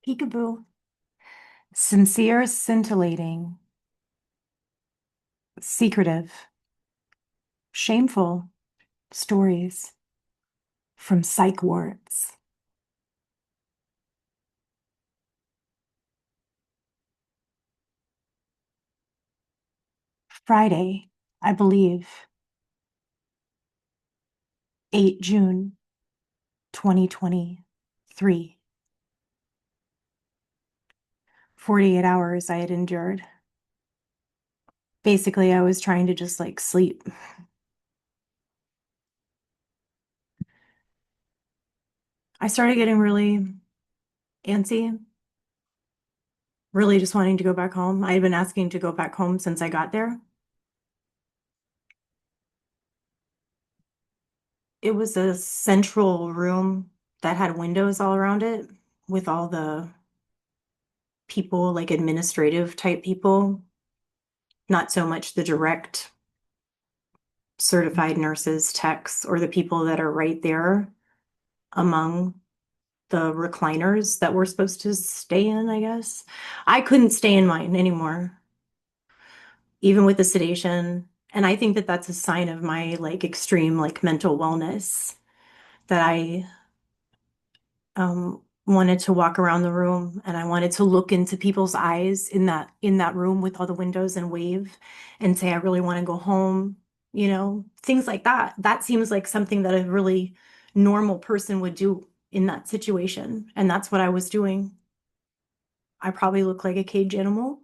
Peekaboo. Sincere, scintillating, secretive, shameful stories from psych wards. Friday, I believe, 8 June 2023. 48 hours I had endured. Basically, I was trying to just like sleep. I started getting really antsy, really just wanting to go back home. I had been asking to go back home since I got there. It was a central room that had windows all around it with all the people, like administrative type people, not so much the direct certified nurses, techs, or the people that are right there among the recliners that we're supposed to stay in, I guess. I couldn't stay in mine anymore, even with the sedation. And I think that that's a sign of my like extreme like mental wellness that I wanted to walk around the room and I wanted to look into people's eyes in that room with all the windows and wave and say, I really want to go home, things like that. That seems like something that a really normal person would do in that situation. And that's what I was doing. I probably look like a cage animal,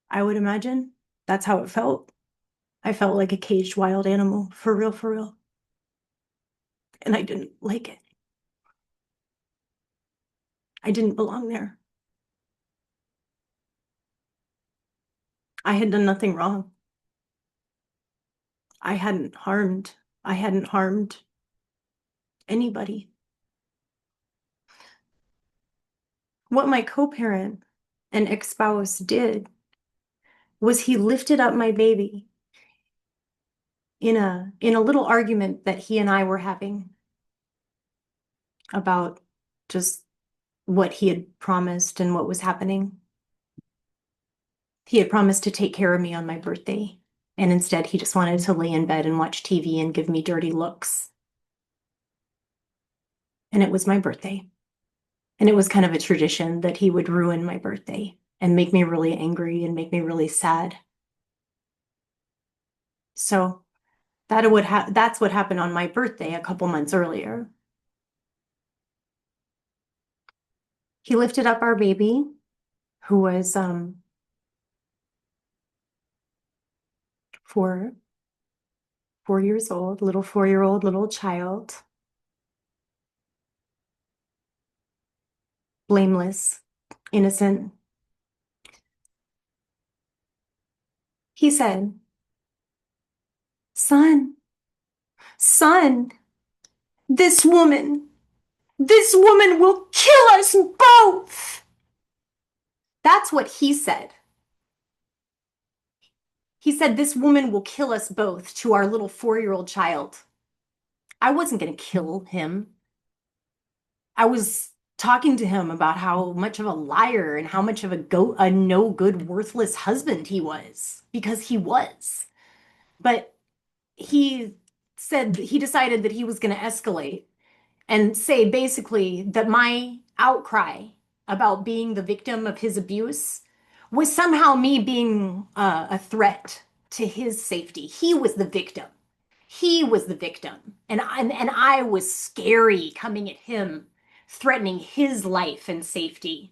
I would imagine. That's how it felt. I felt like a caged wild animal, for real, for real. And I didn't like it. I didn't belong there. I had done nothing wrong. I hadn't harmed anybody. What my co-parent and ex-spouse did was he lifted up my baby in a little argument that he and I were having about just what he had promised and what was happening. He had promised to take care of me on my birthday, and instead he just wanted to lay in bed and watch TV and give me dirty looks. And it was my birthday. And it was kind of a tradition that he would ruin my birthday and make me really angry and make me really sad. So that's what happened on my birthday a couple months earlier. He lifted up our baby, who was 4 years old, little 4-year-old little child, blameless, innocent. He said, "Son, son, this woman, this woman will kill us both." That's what he said. He said, "This woman will kill us both," to our little 4-year-old child. I wasn't going to kill him. I was talking to him about how much of a liar and how much of a no good, worthless husband he was, because he was. But he said he decided that he was going to escalate and say basically that my outcry about being the victim of his abuse was somehow me being a threat to his safety. He was the victim. He was the victim. And I was scary coming at him, threatening his life and safety.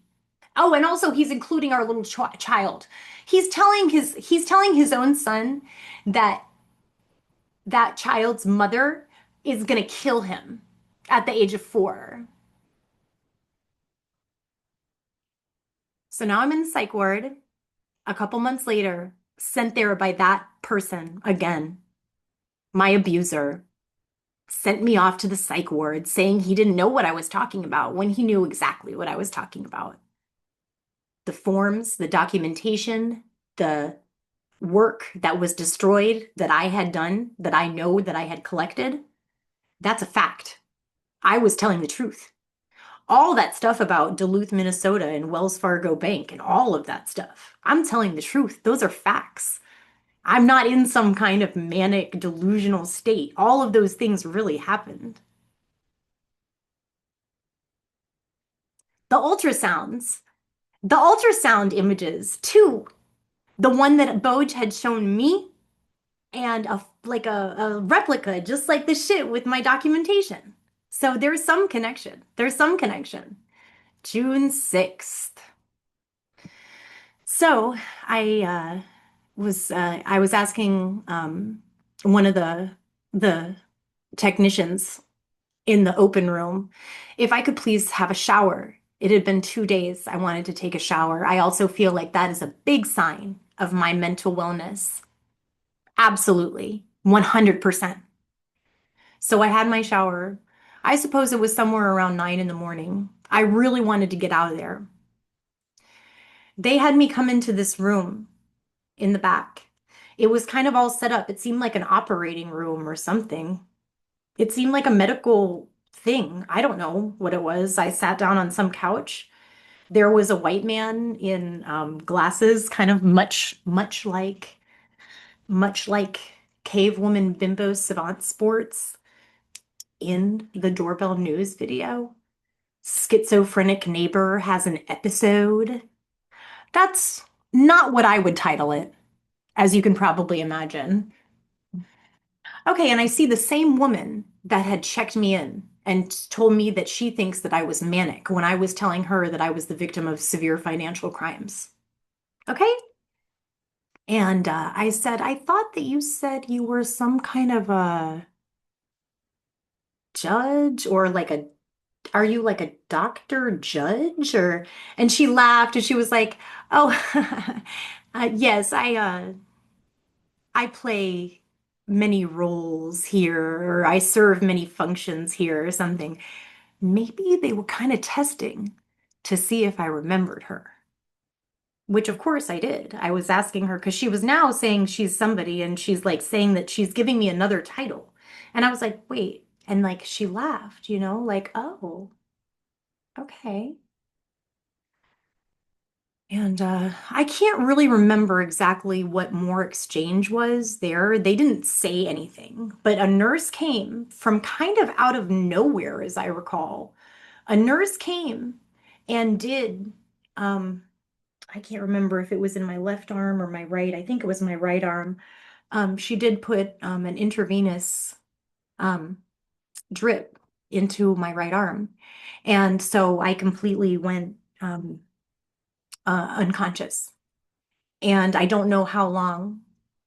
Oh, and also he's including our little child. He's telling his own son that that child's mother is going to kill him at the age of 4. So now I'm in the psych ward a couple months later, sent there by that person again. My abuser sent me off to the psych ward saying he didn't know what I was talking about when he knew exactly what I was talking about. The forms, the documentation, the work that was destroyed that I had done, that I know that I had collected, that's a fact. I was telling the truth. all that stuff about Duluth, Minnesota and Wells Fargo Bank and all of that stuff. I'm telling the truth. Those are facts. I'm not in some kind of manic delusional state. All of those things really happened. The ultrasounds, the ultrasound images too. The one that Boj had shown me and a replica, just like the shit with my documentation. So there's some connection. There's some connection. June 6th. So I was asking one of the technicians in the open room if I could please have a shower. It had been 2 days. I wanted to take a shower. I also feel like that is a big sign of my mental wellness. Absolutely. 100%. So I had my shower. I suppose it was somewhere around 9 in the morning. I really wanted to get out of there. They had me come into this room in the back. It was kind of all set up. It seemed like an operating room or something. It seemed like a medical thing. I don't know what it was. I sat down on some couch. There was a white man in glasses, kind of much like cave woman bimbo savant sports in the doorbell news video. Schizophrenic neighbor has an episode. That's not what I would title it, as you can probably imagine. Okay, and I see the same woman that had checked me in and told me that she thinks that I was manic when I was telling her that I was the victim of severe financial crimes. Okay? And I said, I thought that you said you were some kind of a judge or like a, are you like a doctor judge or, and she laughed and she was like, oh, yes, I play many roles here, or I serve many functions here, or something. Maybe they were kind of testing to see if I remembered her, which of course I did. I was asking her because she was now saying she's somebody and she's like saying that she's giving me another title. And I was like, wait. And like she laughed, like, oh, okay. And I can't really remember exactly what more exchange was there. They didn't say anything, but a nurse came from kind of out of nowhere, as I recall. A nurse came and did, um, I can't remember if it was in my left arm or my right. I think it was my right arm. She did put an intravenous um, drip into my right arm. And so I completely went unconscious. And I don't know how long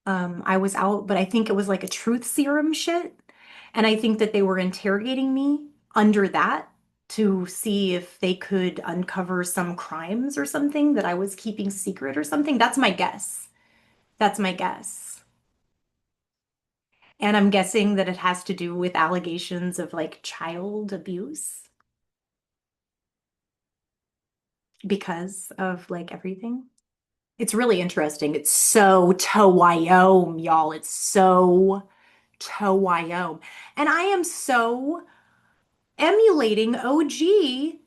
I was out, but I think it was like a truth serum shit. And I think that they were interrogating me under that to see if they could uncover some crimes or something that I was keeping secret or something. That's my guess. That's my guess. And I'm guessing that it has to do with allegations of like child abuse because of like everything. It's really interesting. It's so to y'all. It's so to And I am so emulating OG,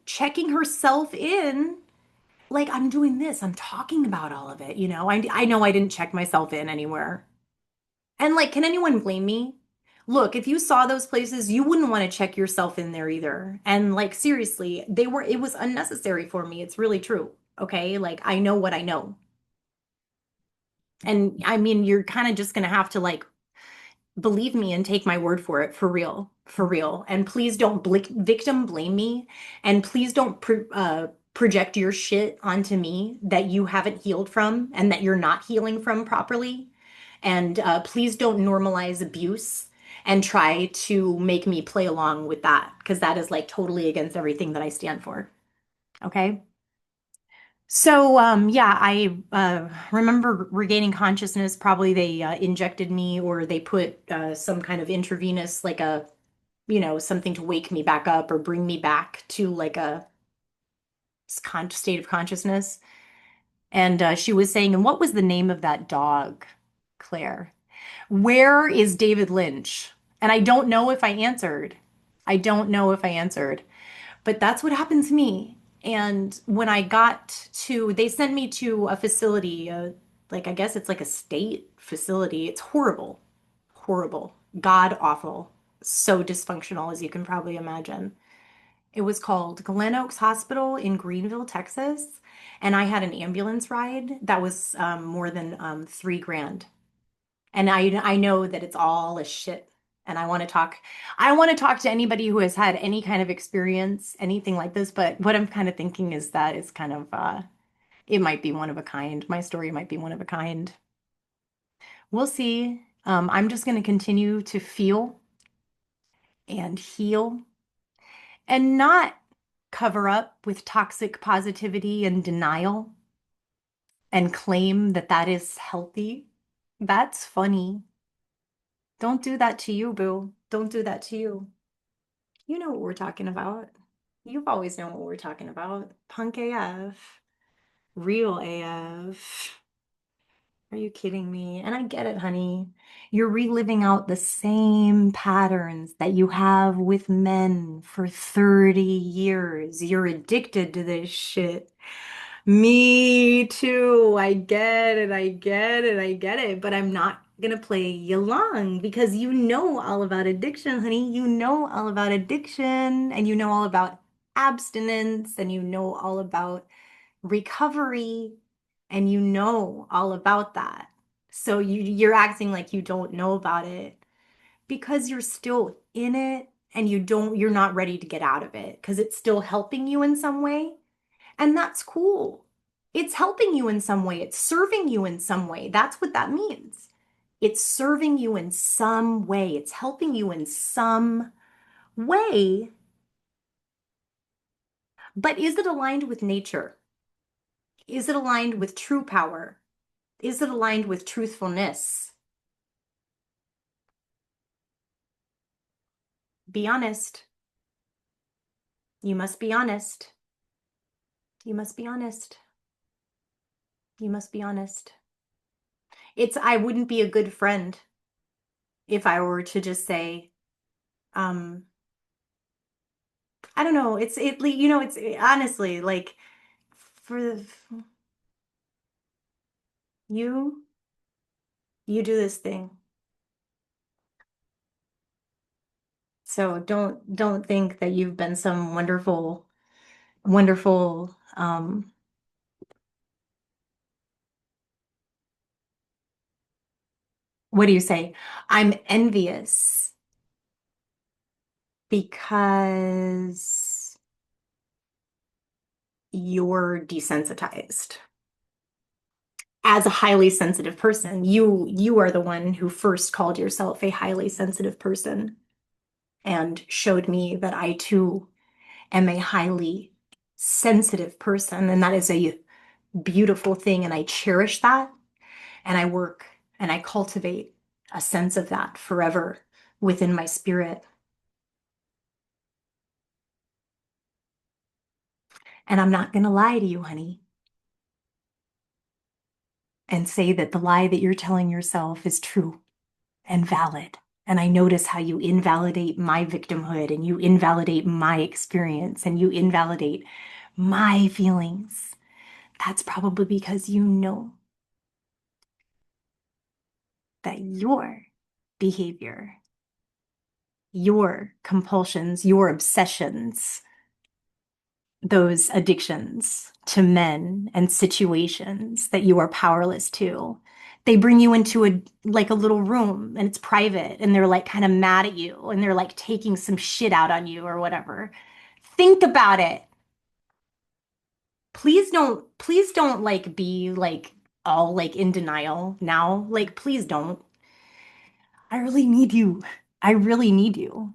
checking herself in. Like I'm doing this, I'm talking about all of it. I know I didn't check myself in anywhere. And like, can anyone blame me? Look, if you saw those places, you wouldn't want to check yourself in there either. And like, seriously, it was unnecessary for me. It's really true. Okay. Like, I know what I know. And I mean, you're kind of just going to have to like believe me and take my word for it, for real, for real. And please don't victim blame me. And please don't project your shit onto me that you haven't healed from and that you're not healing from properly. And please don't normalize abuse and try to make me play along with that because that is like totally against everything that I stand for. Okay. So, yeah, I remember regaining consciousness. Probably they injected me or they put some kind of intravenous, like something to wake me back up or bring me back to like a state of consciousness. And she was saying, and what was the name of that dog, Claire? Where is David Lynch? And I don't know if I answered. I don't know if I answered. But that's what happened to me. And when I got to, they sent me to a facility, like I guess it's like a state facility. It's horrible, horrible, god awful, so dysfunctional as you can probably imagine. It was called Glen Oaks Hospital in Greenville, Texas. And I had an ambulance ride that was more than 3 grand. And I know that it's all a shit. And I want to talk to anybody who has had any kind of experience, anything like this. But what I'm kind of thinking is that it's kind of it might be one of a kind. My story might be one of a kind. We'll see. I'm just going to continue to feel and heal and not cover up with toxic positivity and denial and claim that that is healthy. That's funny. Don't do that to you, boo. Don't do that to you. You know what we're talking about. You've always known what we're talking about. Punk AF, real AF. Are you kidding me? And I get it, honey. You're reliving out the same patterns that you have with men for 30 years. You're addicted to this shit. Me too. I get it. I get it. I get it. But I'm not gonna play you along because you know all about addiction, honey. You know all about addiction and you know all about abstinence and you know all about recovery and you know all about that. So you're acting like you don't know about it because you're still in it and you're not ready to get out of it because it's still helping you in some way. And that's cool. It's helping you in some way. It's serving you in some way. That's what that means. It's serving you in some way. It's helping you in some way. But is it aligned with nature? Is it aligned with true power? Is it aligned with truthfulness? Be honest. You must be honest. You must be honest. You must be honest. I wouldn't be a good friend if I were to just say, um, I don't know. It's honestly like for you, you do this thing. So don't think that you've been some wonderful, wonderful, what do you say? I'm envious because you're desensitized. As a highly sensitive person, you are the one who first called yourself a highly sensitive person and showed me that I too am a highly sensitive person, and that is a beautiful thing, and I cherish that, and I work and I cultivate a sense of that forever within my spirit. And I'm not going to lie to you, honey, and say that the lie that you're telling yourself is true and valid. And I notice how you invalidate my victimhood and you invalidate my experience and you invalidate my feelings. That's probably because you know that your behavior, your compulsions, your obsessions, those addictions to men and situations that you are powerless to. They bring you into a little room and it's private and they're like kind of mad at you and they're like taking some shit out on you or whatever. Think about it. Please don't like be like all like in denial now. Like please don't. I really need you. I really need you.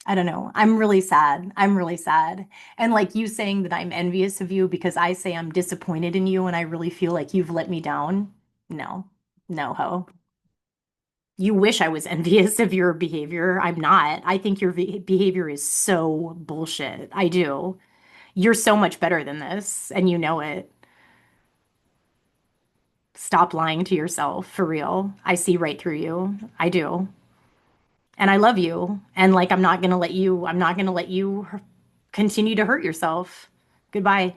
I don't know. I'm really sad. I'm really sad. And like you saying that I'm envious of you because I say I'm disappointed in you and I really feel like you've let me down. No, no, ho. You wish I was envious of your behavior. I'm not. I think your behavior is so bullshit. I do. You're so much better than this, and you know it. Stop lying to yourself for real. I see right through you. I do. And I love you. And like I'm not gonna let you continue to hurt yourself. Goodbye.